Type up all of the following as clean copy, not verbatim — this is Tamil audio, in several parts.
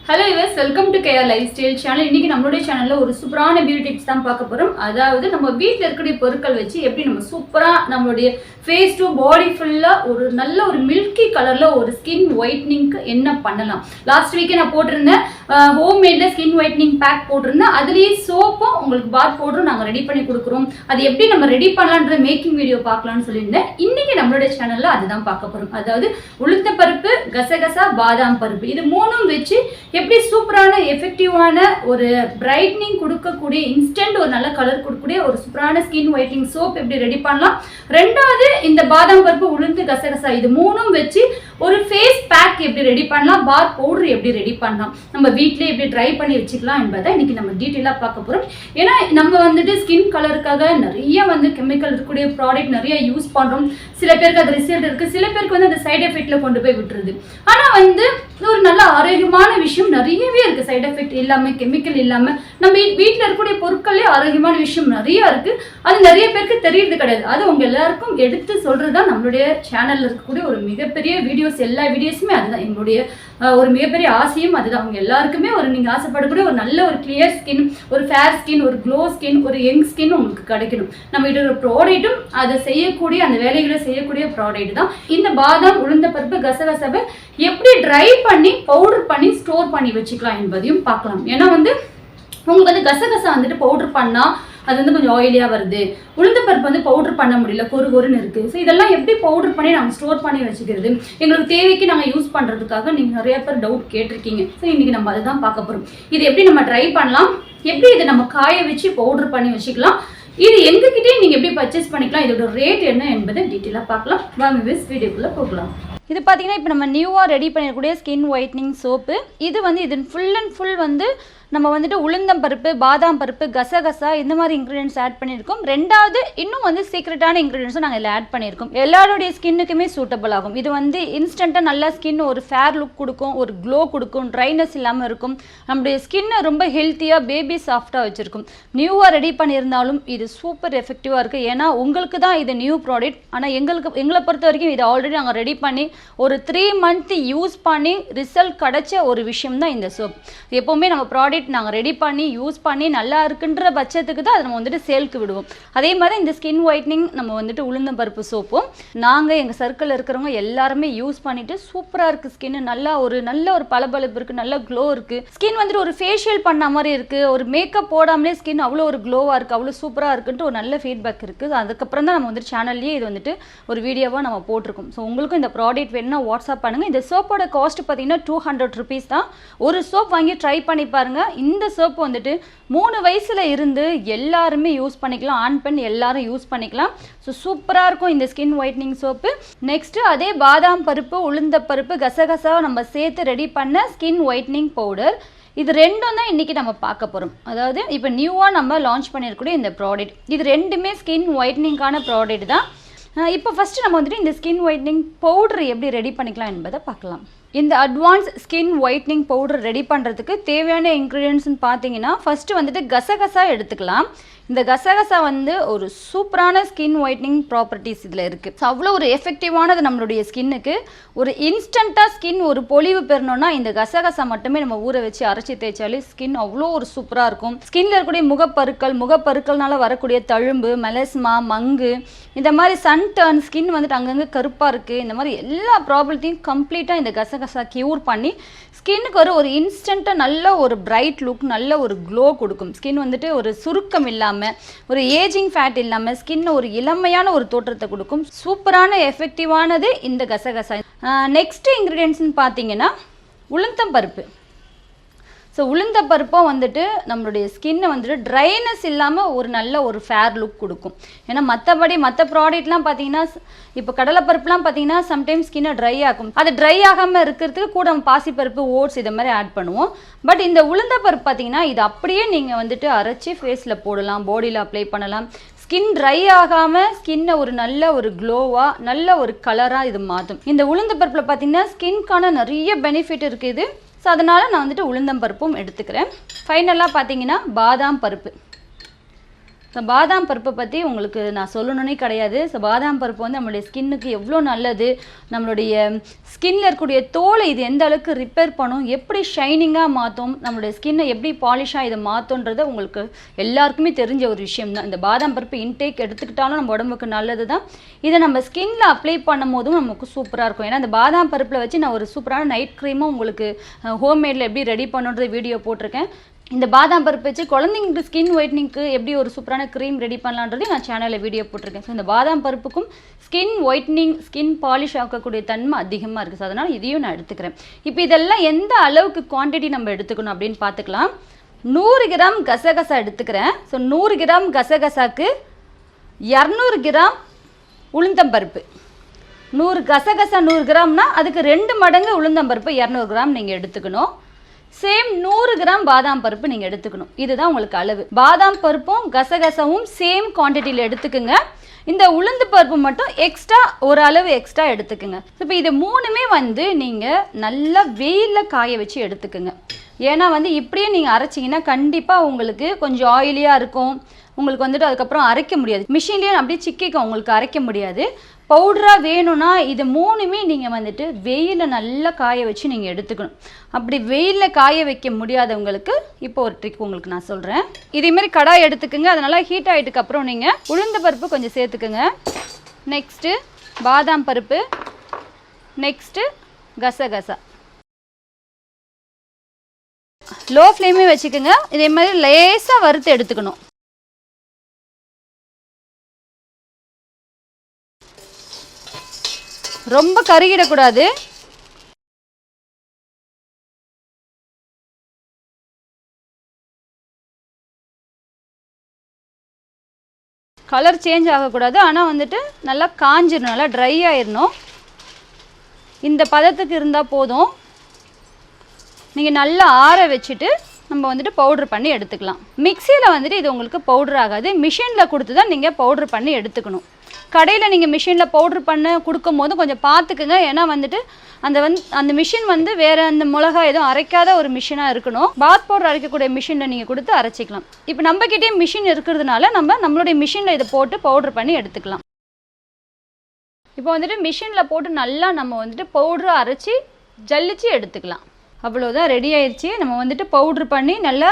Hello viewers, welcome to KR Lifestyle channel. இன்னைக்கு நம்மளுடைய சேனல்ல ஒரு சூப்பரான பியூட்டி டிப்ஸ் தான் பார்க்க போறோம். அதாவது நம்ம வீட்ல இருக்கக்கூடிய பொருட்கள் வச்சு எப்படி நம்ம சூப்பரா நம்மளுடைய ஃபேஸ் டு பாடி ஃபுல்லா ஒரு நல்ல ஒரு மில்கி கலர்ல ஒரு ஸ்கின் ஒயிட்னிங்க்கு என்ன பண்ணலாம். லாஸ்ட் வீக்கே நான் போட்டிருந்தேன் ஹோம் மேட்ல ஸ்கின் ஒயிட்னிங் பேக் போட்டிருந்தேன். அதுலயே சோப்பும் உங்களுக்கு பாத் பவுடரும் நாங்க ரெடி பண்ணி கொடுக்குறோம். அது எப்படி நம்ம ரெடி பண்ணலாம்ன்ற மேக்கிங் வீடியோ பார்க்கலாம்னு சொல்லியிருந்தேன். இன்னைக்கு நம்மளுடைய சேனல்ல அதுதான் பார்க்க போறோம். அதாவது உளுந்த பருப்பு, கசகசா, பாதாம் பருப்பு இது மூணும் வச்சு எப்படி சூப்பரான எஃபெக்டிவான ஒரு பிரைட்னிங் கொடுக்கக்கூடிய இன்ஸ்டன்ட் ஒரு நல்ல கலர் கொடுக்கக்கூடிய ஒரு சூப்பரான ஸ்கின் ஒயிட்னிங் சோப் எப்படி ரெடி பண்ணலாம். ரெண்டாவது இந்த பாதாம் பருப்பு, உளுந்து, கசகசா இது மூணும் வச்சு ஒரு ஃபேஸ் பேக் எப்படி ரெடி பண்ணலாம், பாத் பவுடர் எப்படி ரெடி பண்ணலாம், நம்ம வீட்டிலே எப்படி ட்ரை பண்ணி வச்சுக்கலாம் என்பதை இன்னைக்கு நம்ம டீட்டெயிலாக பார்க்க போகிறோம். ஏன்னா நம்ம வந்துட்டு ஸ்கின் கலருக்காக நிறைய கெமிக்கல் இருக்கக்கூடிய ப்ராடக்ட் நிறைய யூஸ் பண்ணுறோம். சில பேருக்கு அது ரிசல்ட் இருக்குது, சில பேருக்கு அந்த சைடு எஃபெக்டில் கொண்டு போய் விட்டுருது. ஆனால் ஒரு நல்ல ஆரோக்கியமான விஷயம் நிறையவே இருக்குது. சைடு எஃபெக்ட் இல்லாமல், கெமிக்கல் இல்லாமல் நம்ம வீட்டில் இருக்கக்கூடிய பொருட்களே ஆரோக்கியமான விஷயம் நிறைய இருக்குது. அது நிறைய பேருக்கு தெரியறது கிடையாது. அது உங்கள் எல்லாருக்கும் எடுத்து சொல்கிறது தான் நம்மளுடைய சேனலில் இருக்கக்கூடிய ஒரு மிகப்பெரிய வீடியோஸ். எல்லா வீடியோஸுமே அதுதான் எங்களுடைய ஒரு மிகப்பெரிய ஆசையும் அதுதான். அவங்க எல்லாருக்குமே நீங்கள் ஆசைப்படக்கூடிய ஒரு நல்ல ஒரு கிளியர் ஸ்கின், ஒரு ஃபேர் ஸ்கின், ஒரு க்ளோ ஸ்கின், ஒரு யங் ஸ்கின் உங்களுக்கு கிடைக்கணும். நம்ம இது ஒரு ப்ராடக்ட்டும் அதை செய்யக்கூடிய அந்த வேலைகளை செய்யக்கூடிய ப்ராடக்ட் தான். இந்த பாதாம், உளுந்த பருப்பு, கசகசாவை எப்படி ட்ரை பண்ணி பவுடர் பண்ணி ஸ்டோர் பண்ணி வச்சுக்கலாம் என்பதையும் பார்க்கலாம். ஏன்னா உங்களுக்கு கசகசா பவுடர் பண்ணால் அது கொஞ்சம் ஆயிலியாக வருது. உளுந்த பருப்பு பவுடர் பண்ண முடியல, கொருன்னு இருக்குது. ஸோ இதெல்லாம் எப்படி பவுடர் பண்ணி நாங்கள் ஸ்டோர் பண்ணி வச்சுக்கிறது, எங்களுக்கு தேவைக்கு நாங்கள் யூஸ் பண்ணுறதுக்காக நீங்கள் நிறைய பேர் டவுட் கேட்டிருக்கீங்க. ஸோ இன்றைக்கி நம்ம அதுதான் பார்க்க போகிறோம். இது எப்படி நம்ம ட்ரை பண்ணலாம், எப்படி இதை நம்ம காய வச்சு பவுடர் பண்ணி வச்சுக்கலாம், இது எங்ககிட்டே நீங்கள் எப்படி பர்ச்சேஸ் பண்ணிக்கலாம், இதோட ரேட் என்ன என்பதை டீட்டெயிலாக பார்க்கலாம். வாங்க வீடியோக்குள்ளே போகலாம். இது பார்த்தீங்கன்னா இப்போ நம்ம நியூவாக ரெடி பண்ணிருக்கூடிய ஸ்கின் ஒயிட்னிங் சோப்பு. இது இது ஃபுல் அண்ட் ஃபுல் நம்ம உளுந்தம் பருப்பு, பாதாம் பருப்பு, கசகசா இந்த மாதிரி இன்க்ரீடியன்ஸ் ஆட் பண்ணியிருக்கோம். ரெண்டாவது இன்னும் சீக்ரெட்டான இன்க்ரீடியன்ஸும் நாங்கள் இதில் ஆட் பண்ணியிருக்கோம். எல்லாருடைய ஸ்கின்னுக்குமே சூட்டபிள் ஆகும். இது இன்ஸ்டண்ட்டாக நல்லா ஸ்கின் ஒரு ஃபேர் லுக் கொடுக்கும், ஒரு க்ளோ கொடுக்கும், ட்ரைனஸ் இல்லாமல் இருக்கும். நம்முடைய ஸ்கின்னை ரொம்ப ஹெல்த்தியாக பேபி சாஃப்டாக வச்சுருக்கும். நியூவாக ரெடி பண்ணியிருந்தாலும் இது சூப்பர் எஃபெக்டிவாக இருக்குது. ஏன்னா உங்களுக்கு தான் இது நியூ ப்ராடக்ட். ஆனால் எங்களை பொறுத்த வரைக்கும் இது ஆல்ரெடி நாங்கள் ரெடி பண்ணி ஒரு 3 மந்த் யூஸ் பண்ணி ரிசல்ட் கிடைச்ச ஒரு விஷயம் தான் இந்த சோப். எப்போவுமே நம்ம ப்ராடக்ட் நாங்கள் ரெடி பண்ணி யூஸ் பண்ணி நல்லா இருக்குன்ற பட்சத்துக்கு தான் அதை நம்ம சேலுக்கு விடுவோம். அதே மாதிரி இந்த ஸ்கின் ஒயிட்னிங் நம்ம உளுந்தம் பருப்பு சோப்பும் நாங்கள் எங்கள் சர்க்கிளில் இருக்கிறவங்க எல்லாருமே யூஸ் பண்ணிட்டு சூப்பராக இருக்குது. ஸ்கின் நல்ல ஒரு பளபளப்பு இருக்குது, நல்ல க்ளோ இருக்குது. ஸ்கின் ஒரு ஃபேஷியல் பண்ண மாதிரி இருக்குது. ஒரு மேக்கப் போடாமலே ஸ்கின் அவ்வளோ ஒரு க்ளோவாக இருக்குது, அவ்வளோ சூப்பராக இருக்குன்ட்டு ஒரு நல்ல ஃபீட்பேக் இருக்குது. அதுக்கப்புறம் தான் நம்ம சேனல்லேயே இது ஒரு வீடியோவாக நம்ம போட்டிருக்கோம். ஸோ உங்களுக்கும் இந்த ப்ராடக்ட் வேணும்னா வாட்ஸ்அப் பண்ணுங்கள். இந்த சோப்போட காஸ்ட் பார்த்தீங்கன்னா 200 rupees தான். ஒரு சோப் வாங்கி ட்ரை பண்ணி பாருங்கள். இந்த சோப்பு 3 வயசுல இருந்து எல்லாருமே யூஸ் பண்ணிக்கலாம். ஆண் பெண் எல்லாரும் யூஸ் பண்ணிக்கலாம். ஸோ சூப்பராக இருக்கும் இந்த ஸ்கின் ஒயிட்னிங் சோப்பு. நெக்ஸ்ட் அதே பாதாம் பருப்பு, உளுந்த பருப்பு, கசகசா நம்ம சேர்த்து ரெடி பண்ண ஸ்கின் ஒயிட்னிங் பவுடர். இது ரெண்டும் தான் இன்றைக்கி நம்ம பார்க்க போகிறோம். அதாவது இப்போ நியூவாக நம்ம லான்ச் பண்ணியிருக்கக்கூடிய இந்த ப்ராடக்ட், இது ரெண்டுமே ஸ்கின் ஒயிட்னிங்கான ப்ராடக்ட் தான். இப்போ ஃபஸ்ட்டு நம்ம இந்த ஸ்கின் ஒயிட்னிங் பவுடர் எப்படி ரெடி பண்ணிக்கலாம் என்பதை பார்க்கலாம். இந்த advance skin whitening powder ready பண்ணுறதுக்கு தேவையான இன்க்ரீடியன்ட்ஸ்னு பார்த்தீங்கன்னா ஃபஸ்ட்டு கசகசா எடுத்துக்கலாம். இந்த கசகசா ஒரு சூப்பரான ஸ்கின் ஒயிட்னிங் ப்ராப்பர்ட்டிஸ் இதில் இருக்குது. ஸோ அவ்வளோ ஒரு எஃபெக்டிவானது நம்மளுடைய ஸ்கின்னுக்கு. ஒரு இன்ஸ்டண்ட்டாக ஸ்கின் ஒரு பொலிவு பெறணும்னா இந்த கசகசா மட்டுமே நம்ம ஊற வச்சு அரைச்சி தேய்ச்சாலே ஸ்கின் அவ்வளோ ஒரு சூப்பராக இருக்கும். ஸ்கின்ல இருக்கக்கூடிய முகப்பருக்கள்னால வரக்கூடிய தழும்பு, மெலஸ்மா, மங்கு, இந்த மாதிரி சன் டர்ன், ஸ்கின் அங்கங்கே கருப்பாக இருக்குது, இந்த மாதிரி எல்லா ப்ராப்ளத்தையும் கம்ப்ளீட்டாக இந்த கசகசா க்யூர் பண்ணி ஸ்கின்னுக்கு ஒரு இன்ஸ்டண்ட்டாக நல்ல ஒரு பிரைட் லுக், நல்ல ஒரு க்ளோ கொடுக்கும். ஸ்கின் ஒரு சுருக்கம் இல்லாமல், ஒரு ஏஜிங் ஃபேட் இல்லாமல் ஸ்கின் ஒரு இளமையான ஒரு தோற்றத்தை கொடுக்கும். சூப்பரான எஃபெக்டிவானது இந்த கசகசா. நெக்ஸ்ட் இன்க்ரீடியன்ட்ஸ்னு பார்த்தீங்கன்னா உளுந்தம் பருப்பு. ஸோ உளுந்த பருப்பும் நம்மளுடைய ஸ்கின்னை ட்ரைனஸ் இல்லாமல் ஒரு நல்ல ஒரு ஃபேர் லுக் கொடுக்கும். ஏன்னா மற்ற ப்ராடக்ட்லாம் பார்த்தீங்கன்னா இப்போ கடலைப்பருப்புலாம் பார்த்தீங்கன்னா சம்டைம்ஸ் ஸ்கின்னை ட்ரை ஆகும். அது ட்ரை ஆகாமல் இருக்கிறதுக்கு கூட நம்ம பாசிப்பருப்பு, ஓட்ஸ் இதை மாதிரி ஆட் பண்ணுவோம். பட் இந்த உளுந்த பருப்பு பார்த்தீங்கன்னா இது அப்படியே நீங்கள் அரைச்சி ஃபேஸில் போடலாம், பாடியில் அப்ளை பண்ணலாம். ஸ்கின் ட்ரை ஆகாமல் ஸ்கின்னை ஒரு நல்ல ஒரு க்ளோவாக, நல்ல ஒரு கலராக இது மாற்றும். இந்த உளுந்த பருப்பில் பார்த்தீங்கன்னா ஸ்கின்கான நிறைய பெனிஃபிட் இருக்குது. ஸோ அதனால் நான் உளுந்தம் பருப்பும் எடுத்துக்கிறேன். ஃபைனலாக பார்த்தீங்கன்னா பாதாம் பருப்பு. ஸோ பாதாம் பருப்பை பற்றி உங்களுக்கு நான் சொல்லணுன்னே கிடையாது. ஸோ பாதாம் பருப்பு வந்து நம்மளுடைய ஸ்கின்னுக்கு எவ்வளோ நல்லது, நம்மளுடைய ஸ்கின்னில் இருக்கக்கூடிய தோலை இது எந்த அளவுக்கு ரிப்பேர் பண்ணும், எப்படி ஷைனிங்காக மாற்றும், நம்மளுடைய ஸ்கின்னை எப்படி பாலிஷாக இதை மாற்றுன்றதை உங்களுக்கு எல்லாருக்குமே தெரிஞ்ச ஒரு விஷயம் தான். இந்த பாதாம் பருப்பு இன்டேக் எடுத்துக்கிட்டாலும் நம்ம உடம்புக்கு நல்லது தான். இதை நம்ம ஸ்கின்னில் அப்ளை பண்ணும் போதும் நமக்கு சூப்பராக இருக்கும். ஏன்னா இந்த பாதாம் பருப்பில் வச்சு நான் ஒரு சூப்பரான நைட் க்ரீமும் உங்களுக்கு ஹோம்மேடில் எப்படி ரெடி பண்ணுறது வீடியோ போட்டிருக்கேன். இந்த பாதாம் பருப்பு வச்சு குழந்தைங்களுக்கு ஸ்கின் ஒயிட்னிங்க்கு எப்படி ஒரு சூப்பரான க்ரீம் ரெடி பண்ணலான்றதையும் நான் சேனலில் வீடியோ போட்டிருக்கேன். ஸோ இந்த பாதாம் பருப்புக்கும் ஸ்கின் ஒயிட்னிங், ஸ்கின் பாலிஷ் ஆக்கக்கூடிய தன்மை அதிகமாக இருக்குது. ஸோ அதனால் இதையும் நான் எடுத்துக்கிறேன். இப்போ இதெல்லாம் எந்த அளவுக்கு குவான்டிட்டி நம்ம எடுத்துக்கணும் அப்படின்னு பார்த்துக்கலாம். 100 கிராம் கசகசா எடுத்துக்கிறேன். ஸோ 100 கிராம் கசகசாக்கு 200 கிராம் உளுந்தம்பருப்பு. 100 கசகசா 100 கிராம்னா அதுக்கு 2 மடங்கு உளுந்தம்பருப்பு 200 கிராம் நீங்கள் எடுத்துக்கணும். சேம் 100 கிராம் பாதாம் பருப்பு நீங்கள் எடுத்துக்கணும். இதுதான் உங்களுக்கு அளவு. பாதாம் பருப்பும் கசகசாவும் சேம் குவான்டிட்டியில் எடுத்துக்குங்க. இந்த உளுந்து பருப்பு மட்டும் எக்ஸ்ட்ரா ஒரு அளவு எக்ஸ்ட்ரா எடுத்துக்குங்க. இப்போ இது மூணுமே வந்து நீங்கள் நல்லா வெயிலில் காய வச்சு எடுத்துக்குங்க. ஏன்னா வந்து இப்படியே நீங்கள் அரைச்சிங்கன்னா கண்டிப்பாக உங்களுக்கு கொஞ்சம் ஆயிலியாக இருக்கும். உங்களுக்கு வந்துட்டு அதுக்கப்புறம் அரைக்க முடியாது. மிஷின்லேயே அப்படியே சிக்கிக்கும், உங்களுக்கு அரைக்க முடியாது. பவுடராக வேணும்னா இது மூணுமே நீங்கள் வந்துட்டு வெயிலில் நல்லா காய வச்சு நீங்கள் எடுத்துக்கணும். அப்படி வெயிலில் காய வைக்க முடியாதவங்களுக்கு இப்போ ஒரு ட்ரிக் உங்களுக்கு நான் சொல்கிறேன். இதேமாரி கடாய் எடுத்துக்குங்க. அதனால் ஹீட் ஆகிட்டுக்கப்புறம் நீங்கள் உளுந்த பருப்பு கொஞ்சம் சேர்த்துக்குங்க. நெக்ஸ்ட்டு பாதாம் பருப்பு, நெக்ஸ்ட்டு கசகசா. லோ ஃப்ளேமே வச்சுக்கோங்க. இதே மாதிரி லேசாக வறுத்து எடுத்துக்கணும். ரொம்ப கருகிடக்கூடாது. கலர் சேஞ்ச் ஆகக்கூடாது. ஆனால் வந்துட்டு நல்லா காஞ்சிடணும், நல்லா ட்ரை ஆயிடணும். இந்த பதத்துக்கு இருந்தால் போதும். நீங்கள் நல்லா ஆற வச்சுட்டு நம்ம வந்துட்டு பவுட்ரு பண்ணி எடுத்துக்கலாம். மிக்சியில் வந்துட்டு இது உங்களுக்கு பவுட்ரு ஆகாது. மிஷினில் கொடுத்து தான் நீங்கள் பவுட்ரு பண்ணி எடுத்துக்கணும். கடையில் நீங்கள் மிஷினில் பவுட்ரு பண்ண கொடுக்கும் போது கொஞ்சம் பார்த்துக்குங்க. ஏன்னா வந்துட்டு அந்த மிஷின் வந்து வேறு அந்த மிளகா எதுவும் அரைக்காத ஒரு மிஷினாக இருக்கணும். பாத் பவுடர் அரைக்கக்கூடிய மிஷினில் நீங்கள் கொடுத்து அரைச்சிக்கலாம். இப்போ நம்மக்கிட்டே மிஷின் இருக்கிறதுனால நம்மளுடைய மிஷினில் இதை போட்டு பவுட்ரு பண்ணி எடுத்துக்கலாம். இப்போ வந்துட்டு மிஷினில் போட்டு நல்லா நம்ம வந்துட்டு பவுட்ரு அரைச்சி ஜல்லிச்சு எடுத்துக்கலாம். அவ்வளோதான், ரெடி ஆயிடுச்சு. நம்ம வந்துட்டு பவுட்ரு பண்ணி நல்லா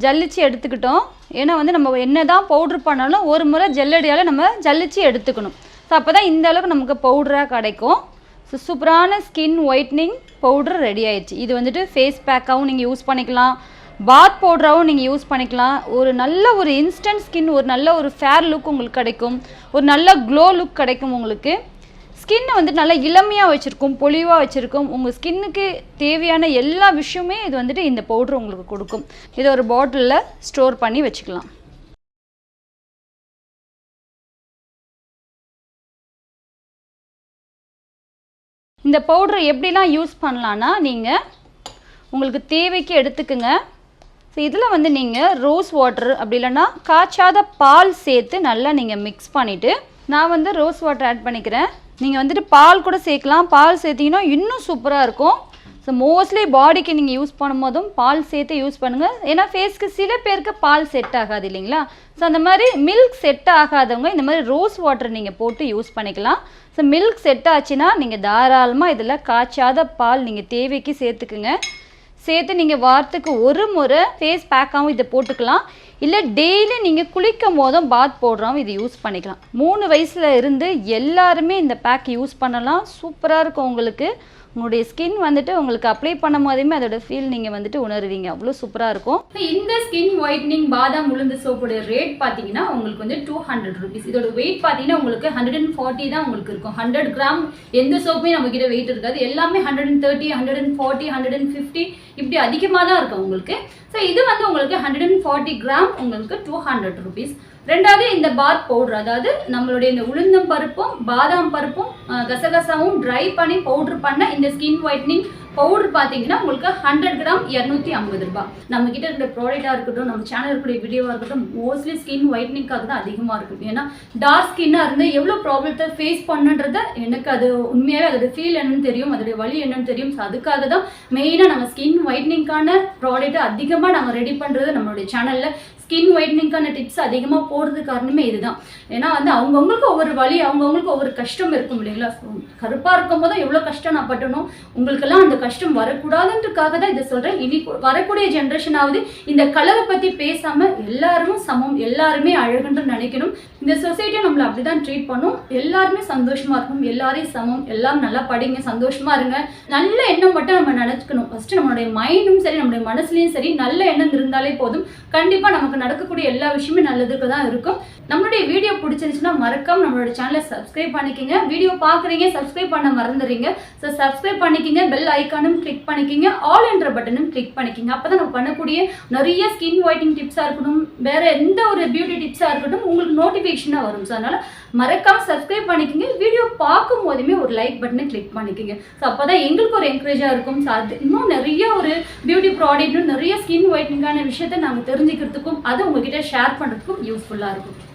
ஜல்லிச்சு எடுத்துக்கிட்டோம். ஏன்னா வந்து நம்ம என்ன தான் பவுட்ரு பண்ணாலும் ஒரு முறை ஜல்லடியால் நம்ம ஜல்லிச்சு எடுத்துக்கணும். ஸோ அப்போ தான் இந்த அளவுக்கு நமக்கு பவுடராக கிடைக்கும். ஸோ சூப்பரான ஸ்கின் ஒயிட்னிங் பவுட்ரு ரெடி ஆயிடுச்சு. இது வந்துட்டு ஃபேஸ் பேக்காகவும் நீங்கள் யூஸ் பண்ணிக்கலாம், பாத் பவுடராகவும் நீங்கள் யூஸ் பண்ணிக்கலாம். ஒரு நல்ல ஒரு இன்ஸ்டன்ட் ஸ்கின், ஒரு நல்ல ஒரு ஃபேர் லுக் உங்களுக்கு கிடைக்கும். ஒரு நல்ல க்ளோ லுக் கிடைக்கும். உங்களுக்கு ஸ்கின்னை வந்துட்டு நல்லா இளமையாக வச்சுருக்கும், பொலிவாக வச்சுருக்கும். உங்கள் ஸ்கின்னுக்கு தேவையான எல்லா விஷயமே இது வந்துட்டு இந்த பவுட்ரு உங்களுக்கு கொடுக்கும். இதை ஒரு பாட்டிலில் ஸ்டோர் பண்ணி வச்சுக்கலாம். இந்த பவுட்ரை எப்படிலாம் யூஸ் பண்ணலான்னா, நீங்கள் உங்களுக்கு தேவைக்கு எடுத்துக்குங்க. ஸோ இதில் வந்து நீங்கள் ரோஸ் வாட்டர் அப்படி இல்லைன்னா காய்ச்சாத பால் சேர்த்து நல்லா நீங்கள் மிக்ஸ் பண்ணிவிட்டு, நான் வந்து ரோஸ் வாட்டர் ஆட் பண்ணிக்கிறேன். நீங்கள் வந்துட்டு பால் கூட சேர்க்கலாம். பால் சேர்த்திங்கன்னா இன்னும் சூப்பராக இருக்கும். ஸோ மோஸ்ட்லி பாடிக்கு நீங்கள் யூஸ் பண்ணும்போதும் பால் சேர்த்து யூஸ் பண்ணுங்கள். ஏன்னா ஃபேஸ்க்கு சில பேருக்கு பால் செட் ஆகாது இல்லைங்களா. ஸோ அந்த மாதிரி மில்க் செட் ஆகாதவங்க இந்த மாதிரி ரோஸ் வாட்டர் நீங்கள் போட்டு யூஸ் பண்ணிக்கலாம். ஸோ மில்க் செட் ஆச்சுன்னா நீங்கள் தாராளமாக இதில் காய்ச்சாத பால் நீங்கள் தேவைக்கு சேர்த்துக்குங்க. சேர்த்து நீங்கள் வாரத்துக்கு ஒரு முறை ஃபேஸ் பேக்காகவும் இதை போட்டுக்கலாம். இல்லை டெய்லி நீங்கள் குளிக்கும் போதும் பாத் பவுடராகவும் இது யூஸ் பண்ணிக்கலாம். 3 வயசில் இருந்து எல்லாருமே இந்த பேக் யூஸ் பண்ணலாம். சூப்பராக இருக்கும். உங்களுடைய ஸ்கின் வந்துட்டு உங்களுக்கு அப்ளை பண்ணும் போதுமே அதோட ஃபீல் நீங்கள் வந்துட்டு உணருவீங்க. அவ்வளோ சூப்பராக இருக்கும். இந்த ஸ்கின் ஒயிட்னிங் பாதாம் உளுந்து சோப்போட ரேட் பார்த்தீங்கன்னா உங்களுக்கு வந்து 200 rupees. இதோட வெயிட் பார்த்தீங்கன்னா உங்களுக்கு 140 தான் உங்களுக்கு இருக்கும். 100 கிராம் எந்த சோப்புமே நம்ம கிட்ட வெயிட் இருக்காது. எல்லாமே 130, 140, 150 இப்படி அதிகமாக தான் இருக்கும் உங்களுக்கு. ஸோ இது வந்து உங்களுக்கு 140 கிராம் உங்களுக்கு 200 rupees. ரெண்டாவது இந்த பாத் பவுடர், அதாவது நம்மளுடைய இந்த உளுந்தம் பருப்பும் பாதாம் பருப்பும் கசகசாவும் ட்ரை பண்ணி பவுடர் பண்ண இந்த ஸ்கின் ஒயிட்னிங் பவுடர் பார்த்தீங்கன்னா உங்களுக்கு 100 கிராம் 250 ரூபாய். நம்ம கிட்ட இருக்கிற ப்ராடக்டாக இருக்கட்டும், நம்ம சேனல் இருக்கக்கூடிய வீடியோவாக இருக்கட்டும், மோஸ்ட்லி ஸ்கின் ஒயிட்னிங்காக தான் அதிகமாக இருக்கும். ஏன்னா டார்க் ஸ்கின்னாக இருந்து எவ்வளோ ப்ராப்ளத்தை ஃபேஸ் பண்ணுன்றதை எனக்கு அது உண்மையாகவே அதோட ஃபீல் என்னன்னு தெரியும், அதோடைய வழி என்னன்னு தெரியும். ஸோ அதுக்காக தான் மெயினாக நம்ம ஸ்கின் ஒயிட்னிங்கான ப்ராடக்ட்டை அதிகமாக நாங்கள் ரெடி பண்ணுறது நம்மளுடைய சேனலில். ஸ்கின் ஒயிட்னிங்கான டிப்ஸ் அதிகமாக போடுறது காரணமே இதுதான். ஏன்னா வந்து அவங்கவுங்களுக்கு ஒவ்வொரு வழி, அவங்கவுங்களுக்கு ஒவ்வொரு கஷ்டம் இருக்கும் இல்லைங்களா. கருப்பாக இருக்கும் போது எவ்வளோ கஷ்டம் நான் பட்டணும், உங்களுக்கெல்லாம் அந்த கஷ்டம் வரக்கூடாதுன்றதுக்காக தான் இதை சொல்கிறேன். இனி வரக்கூடிய ஜென்ரேஷனாவது இந்த கலரை பற்றி பேசாமல் எல்லாரும் சமம், எல்லாருமே அழகுன்னு நினைக்கணும். இந்த சொசைட்டியை நம்மளை அப்படி தான் ட்ரீட் பண்ணும். எல்லாருமே சந்தோஷமாக இருக்கும், எல்லாரையும் சமம், எல்லாரும் நல்லா படிங்க, சந்தோஷமாக இருங்க. நல்ல எண்ணம் மட்டும் நம்ம நினச்சிக்கணும். ஃபஸ்ட்டு நம்மளுடைய மைண்டும் சரி, நம்மளுடைய மனசுலையும் சரி நல்ல எண்ணம் இருந்தாலே போதும். கண்டிப்பாக நமக்கு நடக்கக்கூடிய எல்லா விஷயமே நல்லதுக்கு தான் இருக்கும். நம்மளுடைய வீடியோ பிடிச்சிருந்துச்சுன்னா மறக்காம நம்மளோட சேனலை சப்ஸ்கிரைப் பண்ணிக்கோங்க. வீடியோ பார்க்குறீங்க, சப்ஸ்கிரைப் பண்ண மறந்துடுறீங்க. ஸோ சப்ஸ்கிரைப் பண்ணிக்கோங்க, பெல் ஐக்கானும் கிளிக் பண்ணிக்கோங்க, ஆல் என்ற பட்டனும் கிளிக் பண்ணிக்கோங்க. அப்போ தான் நம்ம பண்ணக்கூடிய நிறைய ஸ்கின் ஒயிட்டிங் டிப்ஸாக இருக்கட்டும், வேறு எந்த ஒரு பியூட்டி டிப்ஸாக இருக்கட்டும் உங்களுக்கு நோட்டிஃபிகேஷனாக வரும். ஸோ அதனால் மறக்காம சப்ஸ்கிரைப் பண்ணிக்கோங்க. வீடியோ பார்க்கும் போதுமே ஒரு லைக் பட்டனை கிளிக் பண்ணிக்கோங்க. ஸோ அப்போ தான் எங்களுக்கு ஒரு என்கரேஜாக இருக்கும். ஸோ அது இன்னும் நிறைய ஒரு பியூட்டி ப்ராடக்ட்டும் நிறைய ஸ்கின் ஒயிட்னிங்கான விஷயத்தை நாங்கள் தெரிஞ்சுக்கிறதுக்கும் அது உங்ககிட்ட ஷேர் பண்ணுறதுக்கும் யூஸ்ஃபுல்லாக இருக்கும்.